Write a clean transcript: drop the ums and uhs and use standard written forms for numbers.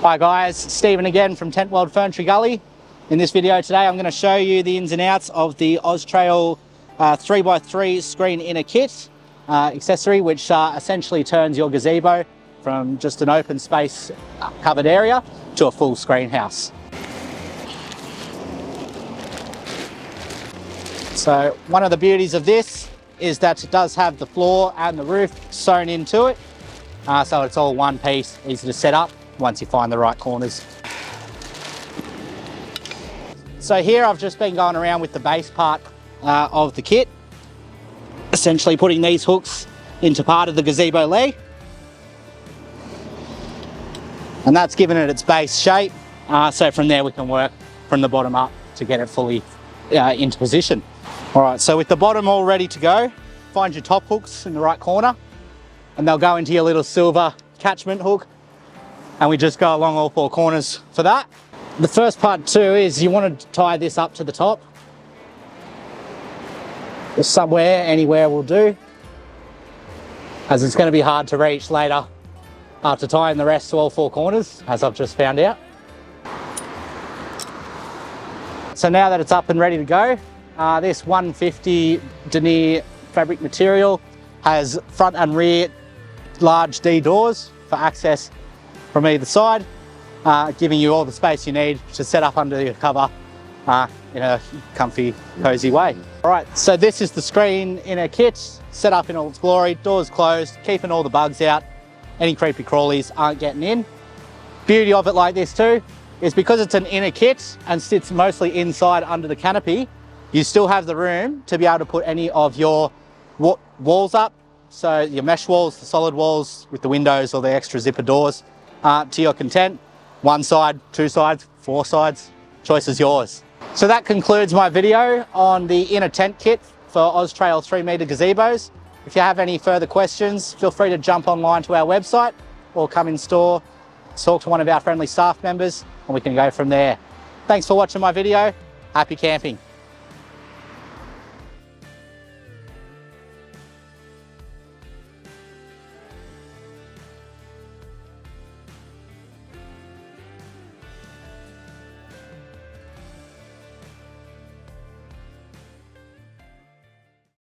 Hi guys, Stephen again from Tentworld Ferntree Gully. In this video today I'm going to show you the ins and outs of the OZtrail 3x3 screen inner kit accessory, which essentially turns your gazebo from just an open space covered area to a full screen house. So one of the beauties of this is that it does have the floor and the roof sewn into it, so it's all one piece, easy to set up once you find the right corners. So here I've just been going around with the base part of the kit, essentially putting these hooks into part of the gazebo leg, and that's given it its base shape, so from there we can work from the bottom up to get it fully into position. Alright, so with the bottom all ready to go, find your top hooks in the right corner and they'll go into your little silver catchment hook, and we just go along all four corners for that. The first part too is you want to tie this up to the top. Just somewhere, anywhere will do, as it's going to be hard to reach later after tying the rest to all four corners, as I've just found out. So now that it's up and ready to go, this 150 denier fabric material has front and rear large D doors for access from either side, giving you all the space you need to set up under your cover in a comfy, cozy way. All right, so this is the screen inner kit, set up in all its glory, doors closed, keeping all the bugs out. Any creepy crawlies aren't getting in. Beauty of it like this too is because it's an inner kit and sits mostly inside under the canopy, you still have the room to be able to put any of your walls up, so your mesh walls, the solid walls with the windows or the extra zipper doors, to your content. One side, two sides, four sides, choice is yours. So that concludes my video on the inner tent kit for OZtrail 3-metre gazebos. If you have any further questions, feel free to jump online to our website or come in store, talk to one of our friendly staff members, and we can go from there. Thanks for watching my video. Happy camping.